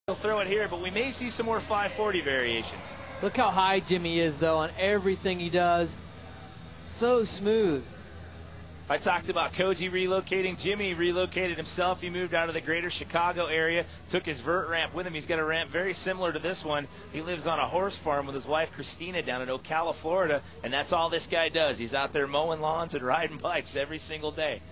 He'll throw it here, but we may see some more 540 variations. Look how high Jimmy is, though, on everything he does. So smooth. I talked about Koji relocating. Jimmy relocated himself. He moved out of the greater Chicago area, took his vert ramp with him. He's got a ramp very similar to this one. He lives on a horse farm with his wife Christina down in Ocala, Florida, and that's all this guy does. He's out there mowing lawns and riding bikes every single day.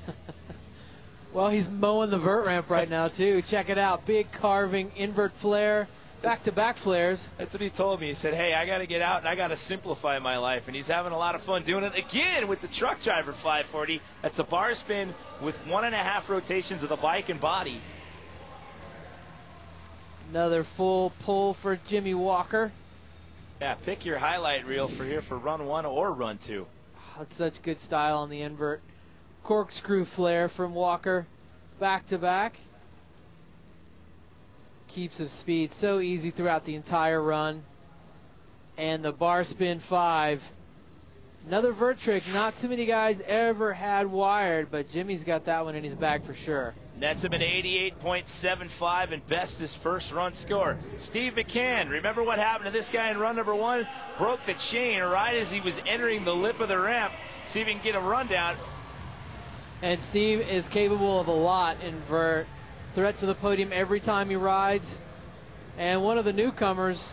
Well, he's mowing the vert ramp right now, too. Check it out. Big carving, invert flare, back-to-back flares. That's what he told me. He said, hey, I got to get out and I got to simplify my life. And he's having a lot of fun doing it again with the truck driver 540. That's a bar spin with 1.5 rotations of the bike and body. Another full pull for Jimmy Walker. Yeah, pick your highlight reel for here for run 1 or run 2. That's such good style on the invert. Corkscrew flare from Walker, back to back. Keeps of speed so easy throughout the entire run. And the bar spin 5. Another vert trick not too many guys ever had wired, but Jimmy's got that one in his bag for sure. Nets him an 88.75 and best his first run score. Steve McCann, remember what happened to this guy in run number 1? Broke the chain right as he was entering the lip of the ramp. See if he can get a rundown. And Steve is capable of a lot in vert. Threat to the podium every time he rides. And one of the newcomers,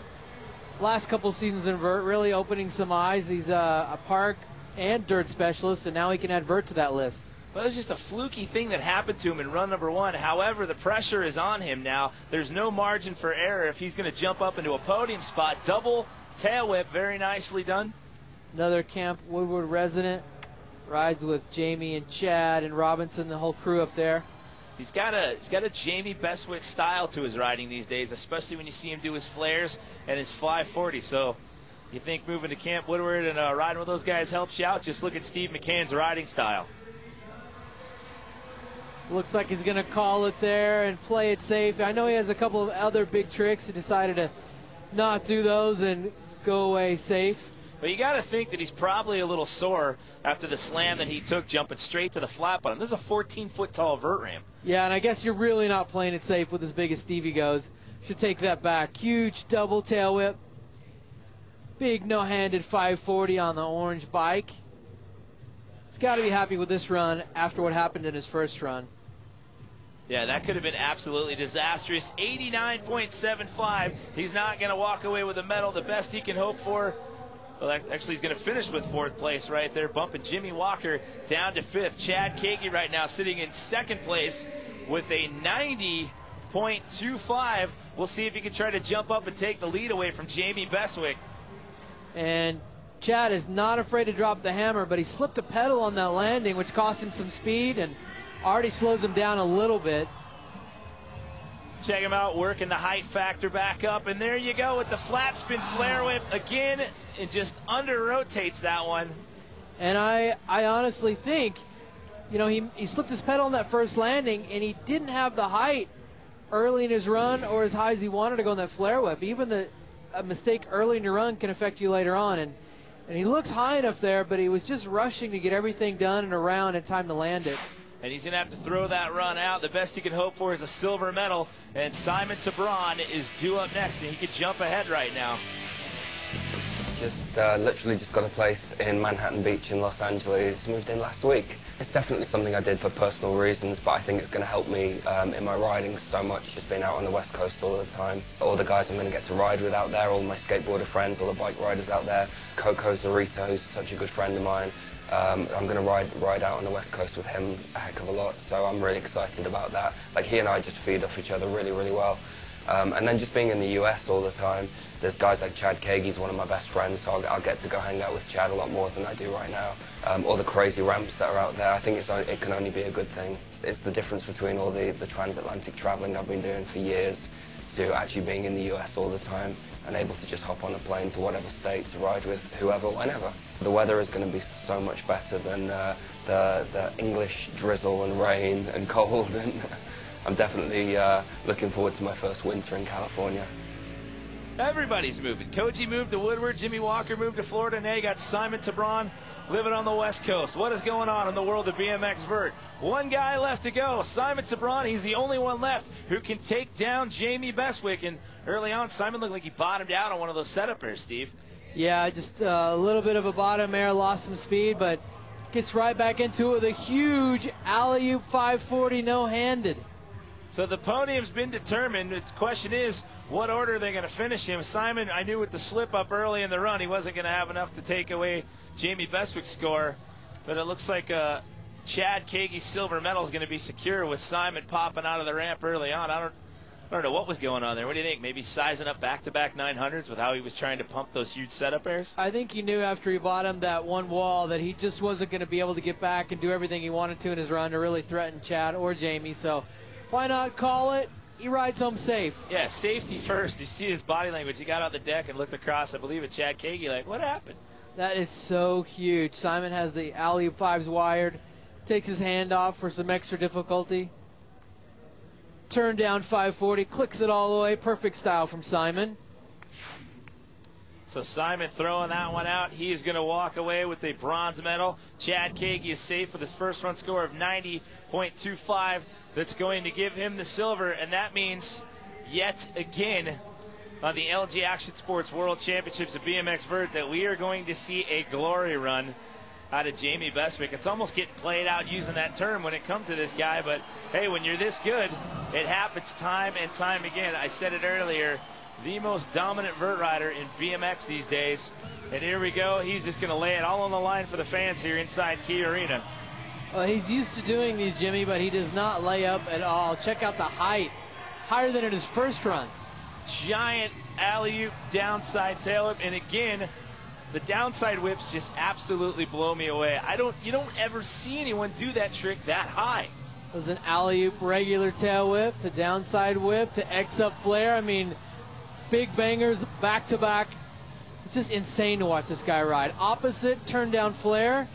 last couple seasons in vert, really opening some eyes. He's a park and dirt specialist, and now he can add vert to that list. Well, it was just a fluky thing that happened to him in run number 1. However, the pressure is on him now. There's no margin for error if he's going to jump up into a podium spot. Double tail whip, very nicely done. Another Camp Woodward resident. Rides with Jamie and Chad and Robinson, the whole crew up there. He's got a Jamie Bestwick style to his riding these days, especially when you see him do his flares and his 540. So you think moving to Camp Woodward and riding with those guys helps you out? Just look at Steve McCann's riding style. Looks like he's going to call it there and play it safe. I know he has a couple of other big tricks. He decided to not do those and go away safe. But you got to think that he's probably a little sore after the slam that he took jumping straight to the flat bottom. This is a 14-foot tall vert ramp. Yeah, and I guess you're really not playing it safe with as big as Stevie goes. Should take that back. Huge double tail whip. Big no-handed 540 on the orange bike. He's got to be happy with this run after what happened in his first run. Yeah, that could have been absolutely disastrous. 89.75. He's not going to walk away with a medal. The best he can hope for. Well, actually, he's going to finish with 4th place right there, bumping Jimmy Walker down to 5th. Chad Kagi right now sitting in 2nd place with a 90.25. We'll see if he can try to jump up and take the lead away from Jamie Bestwick. And Chad is not afraid to drop the hammer, but he slipped a pedal on that landing, which cost him some speed and already slows him down a little bit. Check him out, working the height factor back up, and there you go with the flat spin flare whip again. It just under rotates that one. And I honestly think, you know, he slipped his pedal on that first landing, and he didn't have the height early in his run or as high as he wanted to go on that flare whip. Even a mistake early in your run can affect you later on. And he looks high enough there, but he was just rushing to get everything done and around in time to land it. And he's going to have to throw that run out. The best he can hope for is a silver medal. And Simon Tabron is due up next, and he could jump ahead right now. Literally just got a place in Manhattan Beach in Los Angeles. Moved in last week. It's definitely something I did for personal reasons, but I think it's going to help me in my riding so much, just being out on the West Coast all the time. All the guys I'm going to get to ride with out there, all my skateboarder friends, all the bike riders out there. Coco Zarita, who's such a good friend of mine. I'm going to ride out on the West Coast with him a heck of a lot, so I'm really excited about that. Like, he and I just feed off each other really, really well. And then just being in the US all the time, there's guys like Chad Kagi, he's one of my best friends, so I'll get to go hang out with Chad a lot more than I do right now. All the crazy ramps that are out there, I think it can only be a good thing. It's the difference between all the transatlantic traveling I've been doing for years to actually being in the US all the time and able to just hop on a plane to whatever state to ride with whoever, whenever. The weather is going to be so much better than the English drizzle and rain and cold, and I'm definitely looking forward to my first winter in California. Everybody's moving. Koji moved to Woodward. Jimmy Walker moved to Florida. Now you got Simon Tabron living on the West Coast. What is going on in the world of BMX vert? One guy left to go. Simon Tabron, he's the only one left who can take down Jamie Bestwick. And early on, Simon looked like he bottomed out on one of those setup airs, Steve. Yeah, just a little bit of a bottom air, lost some speed, but gets right back into it with a huge alley-oop 540 no-handed. So the podium's been determined. The question is, what order are they going to finish him? Simon, I knew with the slip up early in the run, he wasn't going to have enough to take away Jamie Bestwick's score. But it looks like Chad Kage's silver medal is going to be secure with Simon popping out of the ramp early on. I don't know what was going on there. What do you think? Maybe sizing up back-to-back 900s with how he was trying to pump those huge setup airs? I think he knew after he bottomed that one wall that he just wasn't going to be able to get back and do everything he wanted to in his run to really threaten Chad or Jamie. So why not call it? He rides home safe. Yeah, safety first. You see his body language. He got on the deck and looked across, I believe, at Chad Kage like, what happened? That is so huge. Simon has the alley-oop 5s wired. Takes his hand off for some extra difficulty. Turn down 540. Clicks it all the way. Perfect style from Simon. So Simon throwing that one out. He is going to walk away with a bronze medal. Chad Kage is safe with his first run score of 90.25. That's going to give him the silver, and that means yet again on the LG Action Sports World Championships of BMX Vert that we are going to see a glory run out of Jamie Bestwick. It's almost getting played out using that term when it comes to this guy, but hey, when you're this good, it happens time and time again. I said it earlier, the most dominant vert rider in BMX these days. And here we go. He's just going to lay it all on the line for the fans here inside Key Arena. Well, he's used to doing these, Jimmy, but he does not lay up at all. Check out the height. Higher than in his first run. Giant alley-oop downside tail whip. And again, the downside whips just absolutely blow me away. You don't ever see anyone do that trick that high. It was an alley-oop regular tail whip to downside whip to X-up flare. I mean, big bangers back to back. It's just insane to watch this guy ride. Opposite turn down flare.